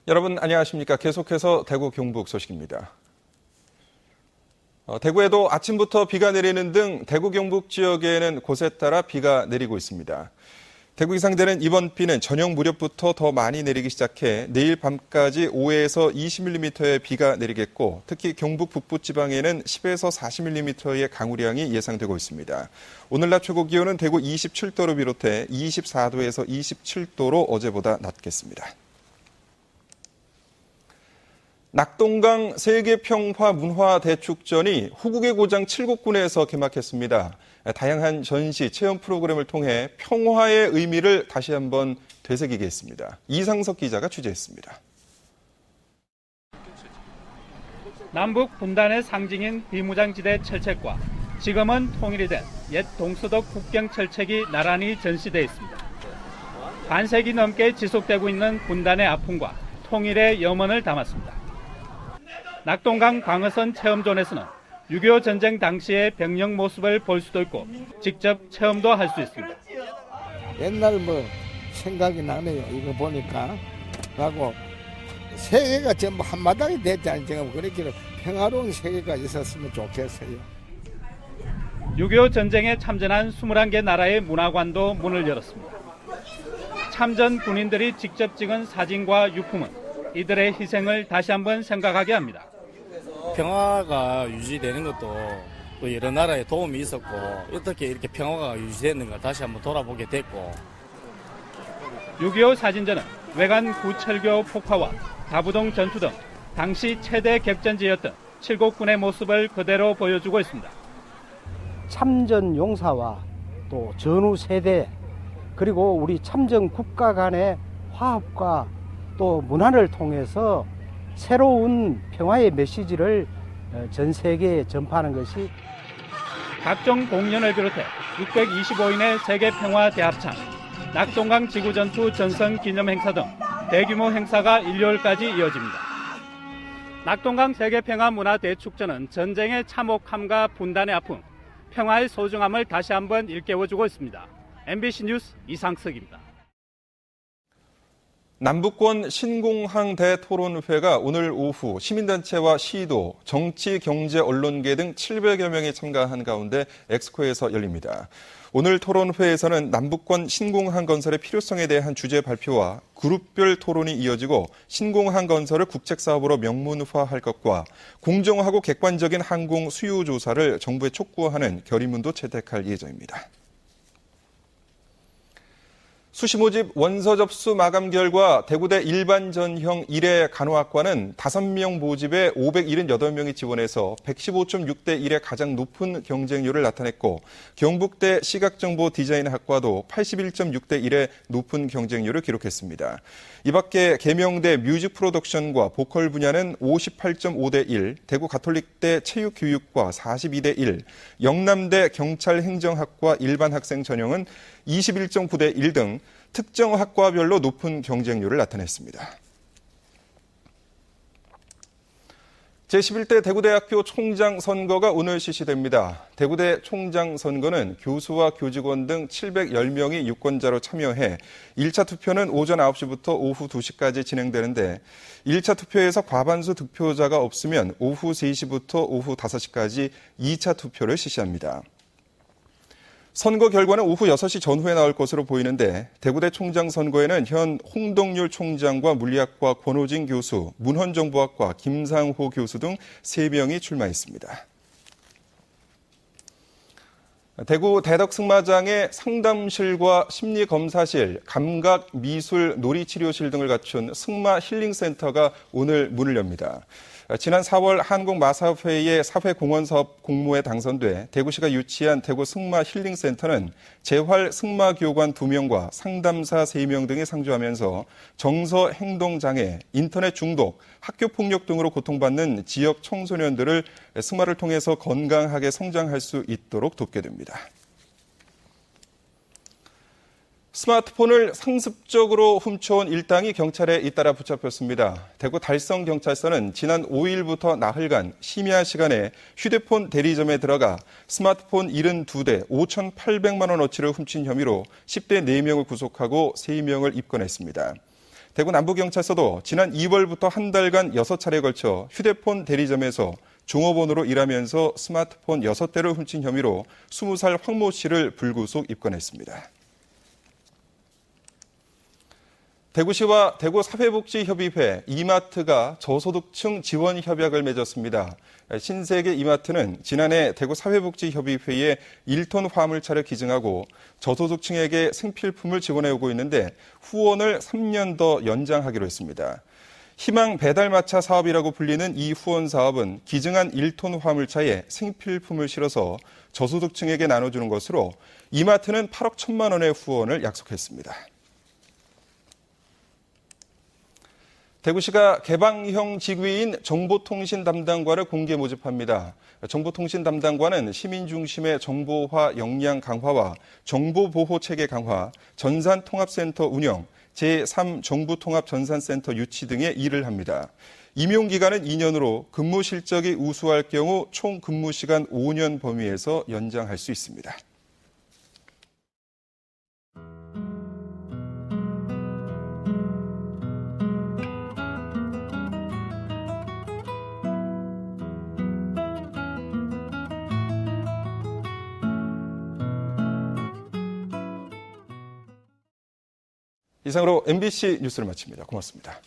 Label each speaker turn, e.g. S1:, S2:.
S1: 여러분 안녕하십니까? 계속해서 대구 경북 소식입니다. 대구에도 아침부터 비가 내리는 등 대구 경북 지역에는 곳에 따라 비가 내리고 있습니다. 대구 기상대는 이번 비는 저녁 무렵부터 더 많이 내리기 시작해 내일 밤까지 5에서 20mm의 비가 내리겠고 특히 경북 북부 지방에는 10에서 40mm의 강우량이 예상되고 있습니다. 오늘 낮 최고 기온은 대구 27도를 비롯해 24도에서 27도로 어제보다 낮겠습니다. 낙동강 세계평화문화대축전이 후국의 고장 칠곡군에서 개막했습니다. 다양한 전시, 체험 프로그램을 통해 평화의 의미를 다시 한번 되새기게 했습니다. 이상석 기자가 취재했습니다.
S2: 남북 분단의 상징인 비무장지대 철책과 지금은 통일이 된 옛 동서독 국경 철책이 나란히 전시되어 있습니다. 반세기 넘게 지속되고 있는 분단의 아픔과 통일의 염원을 담았습니다. 낙동강 광어선 체험존에서는 6.25 전쟁 당시의 병영 모습을 볼 수도 있고 직접 체험도 할 수 있습니다.
S3: 옛날 생각이 나네요. 이거 보니까. 하고 세계가 전부 한마당이 됐잖아요. 지금 그렇게 평화로운 세계가 있었으면 좋겠어요.
S2: 6.25 전쟁에 참전한 21개 나라의 문화관도 문을 열었습니다. 참전 군인들이 직접 찍은 사진과 유품은 이들의 희생을 다시 한번 생각하게 합니다.
S4: 평화가 유지되는 것도 또 여러 나라에 도움이 있었고 어떻게 이렇게 평화가 유지됐는가 다시 한번 돌아보게 됐고
S2: 6.25 사진전은 외관 구철교 폭파와 다부동 전투 등 당시 최대 객전지였던 칠곡군의 모습을 그대로 보여주고 있습니다.
S5: 참전 용사와 또 전후 세대 그리고 우리 참전 국가 간의 화합과 또 문화를 통해서 새로운 평화의 메시지를 전 세계에 전파하는 것이
S2: 각종 공연을 비롯해 625인의 세계평화대합창, 낙동강 지구전투 전선 기념행사 등 대규모 행사가 일요일까지 이어집니다. 낙동강 세계평화문화대축전은 전쟁의 참혹함과 분단의 아픔, 평화의 소중함을 다시 한번 일깨워주고 있습니다. MBC 뉴스 이상석입니다.
S1: 남북권 신공항 대토론회가 오늘 오후 시민단체와 시도, 정치, 경제, 언론계 등 700여 명이 참가한 가운데 엑스코에서 열립니다. 오늘 토론회에서는 남북권 신공항 건설의 필요성에 대한 주제 발표와 그룹별 토론이 이어지고 신공항 건설을 국책사업으로 명문화할 것과 공정하고 객관적인 항공 수요 조사를 정부에 촉구하는 결의문도 채택할 예정입니다. 수시 모집 원서 접수 마감 결과 대구대 일반 전형 1회 간호학과는 5명 모집에 578명이 지원해서 115.6대 1의 가장 높은 경쟁률을 나타냈고 경북대 시각정보 디자인학과도 81.6대 1의 높은 경쟁률을 기록했습니다. 이 밖에 계명대 뮤직 프로덕션과 보컬 분야는 58.5대 1, 대구 가톨릭대 체육교육과 42대 1, 영남대 경찰행정학과 일반 학생 전형은 21.9대 1 등 특정 학과별로 높은 경쟁률을 나타냈습니다. 제11대 대구대학교 총장 선거가 오늘 실시됩니다. 대구대 총장 선거는 교수와 교직원 등 710명이 유권자로 참여해 1차 투표는 오전 9시부터 오후 2시까지 진행되는데 1차 투표에서 과반수 득표자가 없으면 오후 3시부터 오후 5시까지 2차 투표를 실시합니다. 선거 결과는 오후 6시 전후에 나올 것으로 보이는데 대구대 총장 선거에는 현 홍동률 총장과 물리학과 권호진 교수, 문헌정보학과 김상호 교수 등 3명이 출마했습니다. 대구 대덕승마장에 상담실과 심리검사실, 감각, 미술, 놀이치료실 등을 갖춘 승마 힐링센터가 오늘 문을 엽니다. 지난 4월 한국마사회의 사회공헌사업 공모에 당선돼 대구시가 유치한 대구 승마 힐링센터는 재활 승마교관 2명과 상담사 3명 등이 상주하면서 정서 행동장애, 인터넷 중독, 학교폭력 등으로 고통받는 지역 청소년들을 승마를 통해서 건강하게 성장할 수 있도록 돕게 됩니다. 스마트폰을 상습적으로 훔쳐온 일당이 경찰에 잇따라 붙잡혔습니다. 대구 달성경찰서는 지난 5일부터 나흘간 심야 시간에 휴대폰 대리점에 들어가 스마트폰 72대 5,800만 원어치를 훔친 혐의로 10대 4명을 구속하고 3명을 입건했습니다. 대구 남부경찰서도 지난 2월부터 한 달간 6차례에 걸쳐 휴대폰 대리점에서 종업원으로 일하면서 스마트폰 6대를 훔친 혐의로 20살 황모 씨를 불구속 입건했습니다. 대구시와 대구사회복지협의회 이마트가 저소득층 지원 협약을 맺었습니다. 신세계 이마트는 지난해 대구사회복지협의회에 1톤 화물차를 기증하고 저소득층에게 생필품을 지원해 오고 있는데 후원을 3년 더 연장하기로 했습니다. 희망 배달마차 사업이라고 불리는 이 후원 사업은 기증한 1톤 화물차에 생필품을 실어서 저소득층에게 나눠주는 것으로 이마트는 8억 1천만 원의 후원을 약속했습니다. 대구시가 개방형 직위인 정보통신 담당과를 공개 모집합니다. 정보통신 담당과는 시민 중심의 정보화 역량 강화와 정보보호체계 강화, 전산통합센터 운영, 제3정부통합전산센터 유치 등의 일을 합니다. 임용기간은 2년으로 근무 실적이 우수할 경우 총 근무시간 5년 범위에서 연장할 수 있습니다. 이상으로 MBC 뉴스를 마칩니다. 고맙습니다.